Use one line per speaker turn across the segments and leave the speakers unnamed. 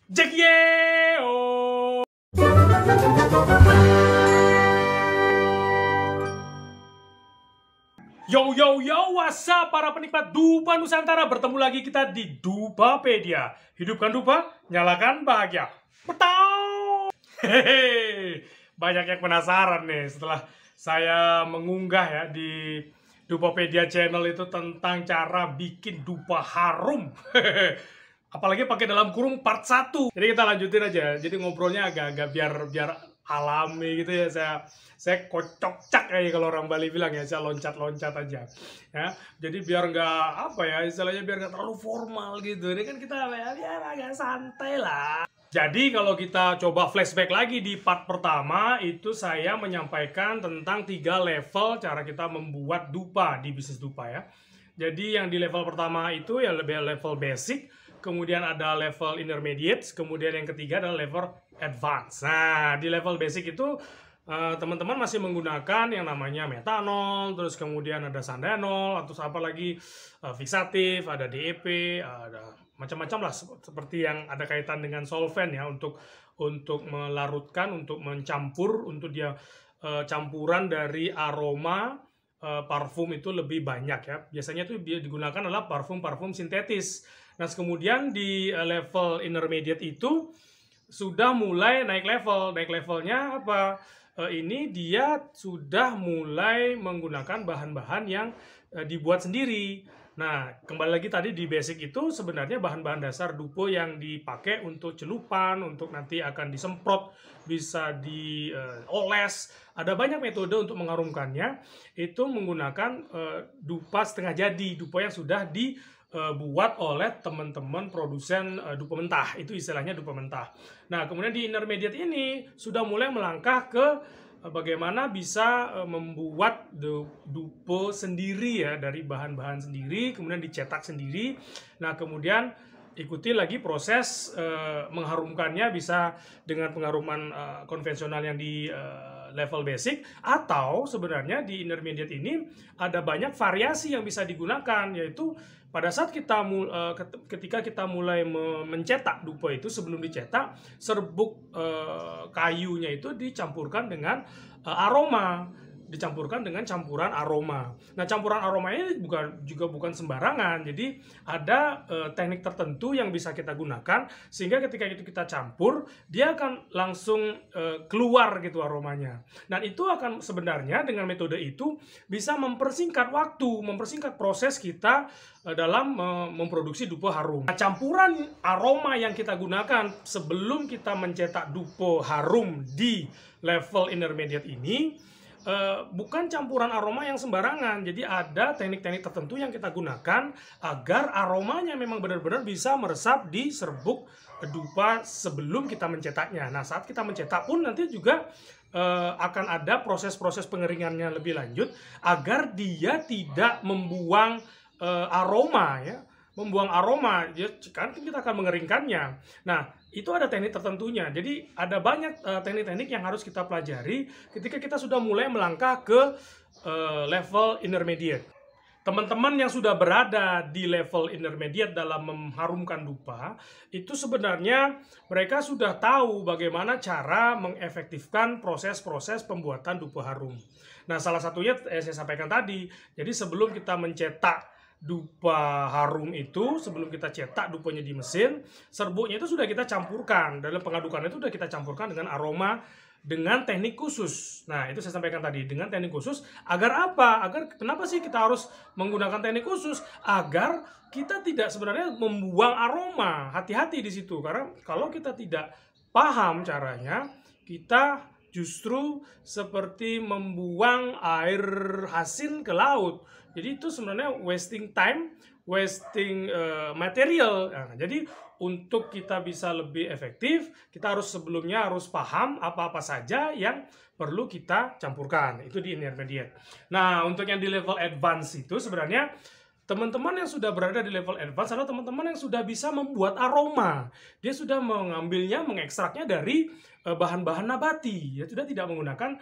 Jekio. Yo, what's up para penikmat dupa Nusantara. Bertemu lagi kita di Dupapedia. Hidupkan dupa, nyalakan bahagia. Petau. Hehehe. Banyak yang penasaran nih setelah saya mengunggah ya di Dupapedia channel itu tentang cara bikin dupa harum. Apalagi pakai dalam kurung part 1. Jadi kita lanjutin aja. Jadi ngobrolnya agak-agak biar alami gitu ya. Saya kocok cak kayak kalau orang Bali bilang ya, saya loncat-loncat aja. Ya. Jadi biar nggak apa ya, istilahnya biar nggak terlalu formal gitu. Ini kan kita biar agak santai lah. Jadi kalau kita coba flashback lagi di part pertama, itu saya menyampaikan tentang 3 level cara kita membuat dupa di bisnis dupa ya. Jadi yang di level pertama itu ya lebih level basic, kemudian ada level intermediate, kemudian yang ketiga adalah level advance. Nah, di level basic itu teman-teman masih menggunakan yang namanya metanol, terus kemudian ada sandanol, atau apa lagi fixatif, ada DEP, ada macam-macam lah seperti yang ada kaitan dengan solvent ya untuk melarutkan, untuk mencampur, untuk dia campuran dari aroma parfum itu lebih banyak ya. Biasanya itu dia digunakan adalah parfum-parfum sintetis. Nah, kemudian di level intermediate itu sudah mulai naik level. Naik levelnya apa? Ini dia sudah mulai menggunakan bahan-bahan yang dibuat sendiri. Nah, kembali lagi tadi di basic itu sebenarnya bahan-bahan dasar dupo yang dipakai untuk celupan, untuk nanti akan disemprot, bisa dioles. Ada banyak metode untuk mengharumkannya. Itu menggunakan dupa setengah jadi, dupa yang sudah dibuat oleh teman-teman produsen dupa mentah. Itu istilahnya dupa mentah. Nah, kemudian di intermediate ini sudah mulai melangkah ke bagaimana bisa membuat dupo sendiri ya, dari bahan-bahan sendiri, kemudian dicetak sendiri. Nah, kemudian ikuti lagi proses mengharumkannya, bisa dengan pengharuman konvensional yang di level basic, atau sebenarnya di intermediate ini ada banyak variasi yang bisa digunakan, yaitu pada saat ketika kita mulai mencetak dupa itu, sebelum dicetak, serbuk kayunya itu dicampurkan dengan aroma, dicampurkan dengan campuran aroma. Nah, campuran aroma ini bukan sembarangan. Jadi ada teknik tertentu yang bisa kita gunakan sehingga ketika itu kita campur, dia akan langsung keluar gitu aromanya. Dan itu akan sebenarnya dengan metode itu bisa mempersingkat waktu, mempersingkat proses kita dalam memproduksi dupa harum. Nah, campuran aroma yang kita gunakan sebelum kita mencetak dupa harum di level intermediate ini bukan campuran aroma yang sembarangan. Jadi ada teknik-teknik tertentu yang kita gunakan agar aromanya memang benar-benar bisa meresap di serbuk dupa sebelum kita mencetaknya. Nah, saat kita mencetak pun nanti juga akan ada proses-proses pengeringannya lebih lanjut agar dia tidak membuang aroma ya. Membuang aroma, ya kan kita akan mengeringkannya. Nah, itu ada teknik tertentunya. Jadi ada banyak teknik-teknik yang harus kita pelajari ketika kita sudah mulai melangkah ke level intermediate. Teman-teman yang sudah berada di level intermediate dalam mengharumkan dupa, itu sebenarnya mereka sudah tahu bagaimana cara mengefektifkan proses-proses pembuatan dupa harum. Nah, salah satunya saya sampaikan tadi. Jadi sebelum kita mencetak dupa harum itu, sebelum kita cetak dupanya di mesin, serbuknya itu sudah kita campurkan. Dalam pengadukan itu sudah kita campurkan dengan aroma dengan teknik khusus. Nah, itu saya sampaikan tadi, dengan teknik khusus agar apa? Agar kenapa sih kita harus menggunakan teknik khusus? Agar kita tidak sebenarnya membuang aroma. Hati-hati di situ, karena kalau kita tidak paham caranya, kita justru seperti membuang air hasil ke laut. Jadi itu sebenarnya wasting time, wasting material. Nah, jadi untuk kita bisa lebih efektif, kita sebelumnya harus paham apa-apa saja yang perlu kita campurkan. Itu di intermediate. Nah, untuk yang di level advance itu sebenarnya teman-teman yang sudah berada di level advance adalah teman-teman yang sudah bisa membuat aroma. Dia sudah mengambilnya, mengekstraknya dari bahan-bahan nabati. Ya, sudah tidak menggunakan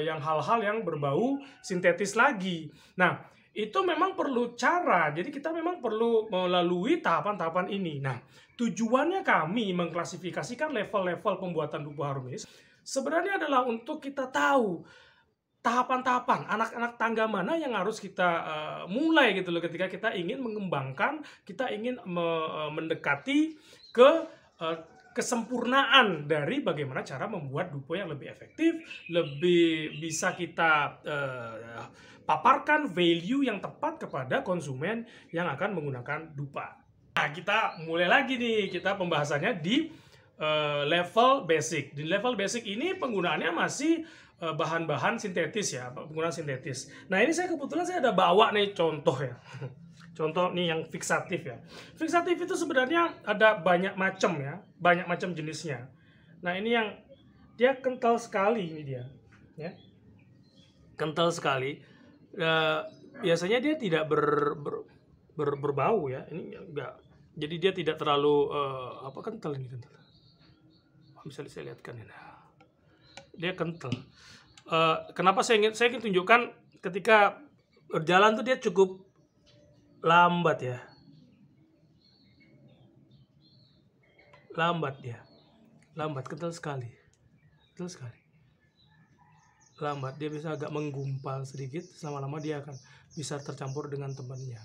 yang hal-hal yang berbau sintetis lagi. Nah, itu memang perlu cara. Jadi kita memang perlu melalui tahapan-tahapan ini. Nah, tujuannya kami mengklasifikasikan level-level pembuatan dupa Harumys sebenarnya adalah untuk kita tahu tahapan-tahapan anak-anak tangga mana yang harus kita mulai gitu loh, ketika kita ingin mengembangkan, kita ingin mendekati ke kesempurnaan dari bagaimana cara membuat dupa yang lebih efektif, lebih bisa kita paparkan value yang tepat kepada konsumen yang akan menggunakan dupa. Nah, kita mulai lagi nih, kita pembahasannya di level basic. Di level basic ini penggunaannya masih bahan-bahan sintetis ya, penggunaan sintetis. Nah, ini saya kebetulan saya ada bawa nih contoh ya. Contoh nih yang fiksatif ya. Fiksatif itu sebenarnya ada banyak macam ya, banyak macam jenisnya. Nah, ini yang dia kental sekali ini dia, ya. Kental sekali. Biasanya dia tidak berbau ya. Ini enggak. Jadi dia tidak terlalu kental ini kental. Bisa saya lihatkan ya. Dia kental. Kenapa saya ingin tunjukkan ketika berjalan tuh dia cukup lambat ya. Lambat dia. Lambat, kental sekali. Kental sekali. Lambat, dia bisa agak menggumpal sedikit, lama-lama dia akan bisa tercampur dengan temannya.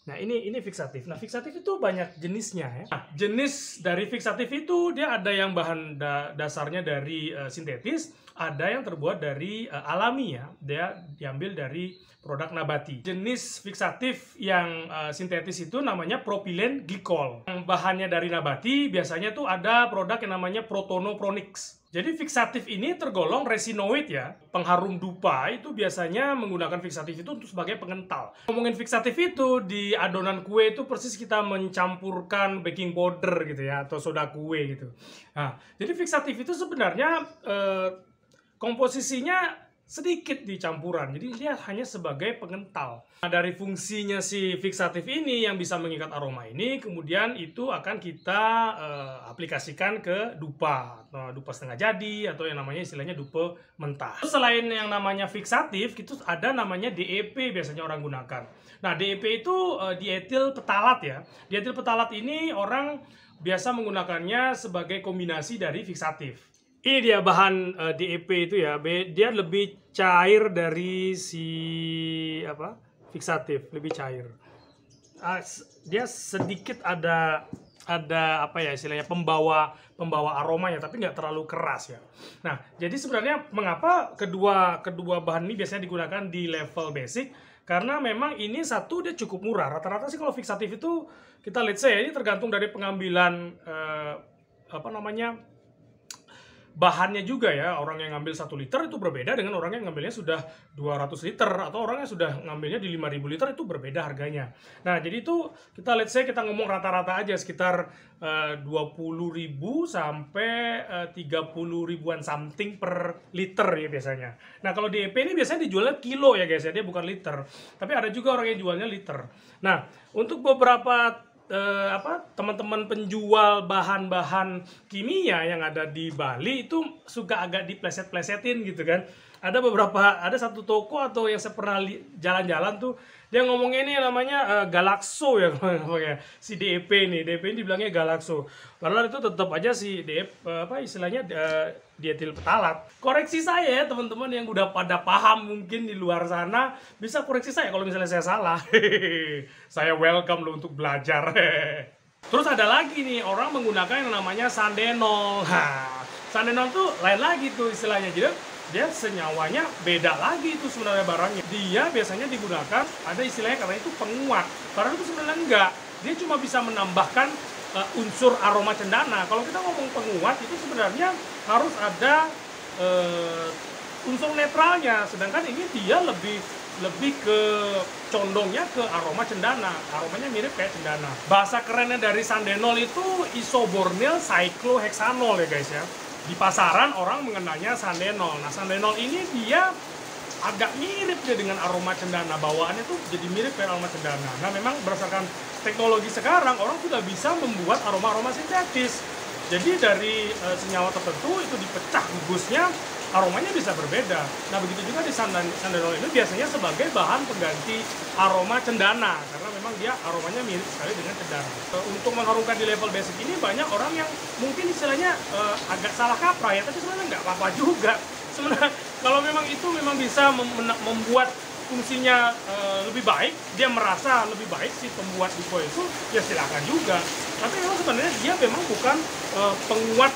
Nah, ini fiksatif. Nah, fiksatif itu banyak jenisnya ya. Nah, jenis dari fiksatif itu dia ada yang bahan dasarnya dari sintetis, ada yang terbuat dari alami ya. Dia diambil dari produk nabati. Jenis fiksatif yang sintetis itu namanya propylen glycol. Yang bahannya dari nabati biasanya tuh ada produk yang namanya protonopronix. Jadi fiksatif ini tergolong resinoid ya. Pengharum dupa itu biasanya menggunakan fiksatif itu untuk sebagai pengental. Ngomongin fiksatif itu di adonan kue itu persis kita mencampurkan baking powder gitu ya, atau soda kue gitu. Nah, jadi fiksatif itu sebenarnya komposisinya sedikit di campuran, jadi dia hanya sebagai pengental. Nah, dari fungsinya si fiksatif ini yang bisa mengikat aroma ini, kemudian itu akan kita aplikasikan ke dupa, dupa setengah jadi, atau yang namanya istilahnya dupa mentah. Selain yang namanya fiksatif, itu ada namanya DEP biasanya orang gunakan. Nah, DEP itu dietil petalat ya. Dietil petalat ini orang biasa menggunakannya sebagai kombinasi dari fiksatif. Ini dia bahan DEP itu ya, dia lebih cair dari si fiksatif, lebih cair. Dia sedikit ada istilahnya pembawa aromanya, tapi nggak terlalu keras ya. Nah, jadi sebenarnya mengapa kedua bahan ini biasanya digunakan di level basic? Karena memang ini satu dia cukup murah. Rata-rata sih kalau fiksatif itu kita lihat saya ini tergantung dari pengambilan bahannya juga ya. Orang yang ngambil 1 liter itu berbeda dengan orang yang ngambilnya sudah 200 liter, atau orang yang sudah ngambilnya di 5.000 liter, itu berbeda harganya. Nah, jadi itu kita let's say kita ngomong rata-rata aja sekitar 20.000 sampai 30 ribuan something per liter ya biasanya. Nah, kalau DEP ini biasanya dijualnya kilo ya guys ya, dia bukan liter. Tapi ada juga orang yang jualnya liter. Nah, untuk beberapa teman-teman penjual bahan-bahan kimia yang ada di Bali itu suka agak dipleset-plesetin gitu kan. Ada satu toko atau yang saya pernah jalan-jalan tuh, dia ngomongnya ini namanya Galaxo ya, si DEP ini dibilangnya Galaxo. Padahal itu tetap aja si DEP istilahnya dietil petalat. Koreksi saya ya teman-teman yang udah pada paham mungkin di luar sana, bisa koreksi saya kalau misalnya saya salah. Saya welcome loh untuk belajar. Terus ada lagi nih orang menggunakan yang namanya sandenol. Sandenol tuh lain lagi tuh istilahnya, jadi dia senyawanya beda lagi itu sebenarnya barangnya. Dia biasanya digunakan, ada istilahnya karena itu penguat. Padahal itu sebenarnya enggak. Dia cuma bisa menambahkan unsur aroma cendana. Kalau kita ngomong penguat itu sebenarnya harus ada unsur netralnya. Sedangkan ini dia lebih ke condongnya ke aroma cendana. Aromanya mirip kayak cendana. Bahasa kerennya dari sandenol itu isobornyl cyclohexanol ya guys ya. Di pasaran orang mengenalnya sandenol. Nah, sandenol ini dia agak mirip dia dengan aroma cendana. Bawaannya tuh jadi mirip kayak aroma cendana. Nah, memang berdasarkan teknologi sekarang orang sudah bisa membuat aroma-aroma sintetis. Jadi dari senyawa tertentu itu dipecah gugusnya, aromanya bisa berbeda. Nah, begitu juga di sandanol ini biasanya sebagai bahan pengganti aroma cendana, karena memang dia aromanya mirip sekali dengan cendana. Untuk mengharumkan di level basic ini banyak orang yang mungkin istilahnya agak salah kaprah ya, tapi sebenarnya nggak apa-apa juga. Sebenarnya kalau memang itu memang bisa membuat fungsinya lebih baik, dia merasa lebih baik si pembuat dupo itu, ya silakan juga. Tapi memang sebenarnya dia memang bukan penguat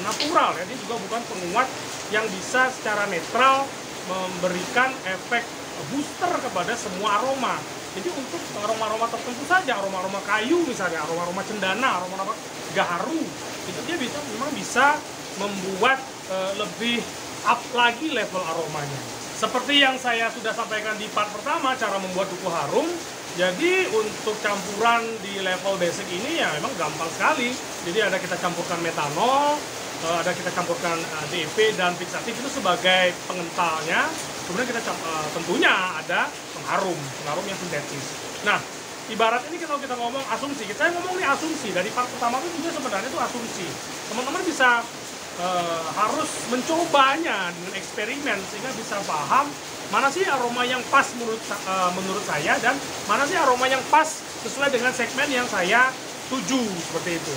natural ya, dia juga bukan penguat yang bisa secara netral memberikan efek booster kepada semua aroma. Jadi untuk aroma-aroma tertentu saja, aroma-aroma kayu misalnya, aroma-aroma cendana, aroma-aroma gaharu, itu dia memang bisa membuat lebih up lagi level aromanya. Seperti yang saya sudah sampaikan di part pertama, cara membuat dupo harum. Jadi untuk campuran di level basic ini ya memang gampang sekali. Jadi ada kita campurkan metanol, ada kita campurkan DEP dan fixatif itu sebagai pengentalnya. Kemudian kita tentunya ada pengharum yang sintetis. Nah, ibarat ini kalau kita ngomong asumsi, saya ngomong nih asumsi dari part pertama itu juga sebenarnya itu asumsi. Teman-teman bisa harus mencobanya dengan eksperimen sehingga bisa paham mana sih aroma yang pas menurut saya dan mana sih aroma yang pas sesuai dengan segmen yang saya tuju, seperti itu.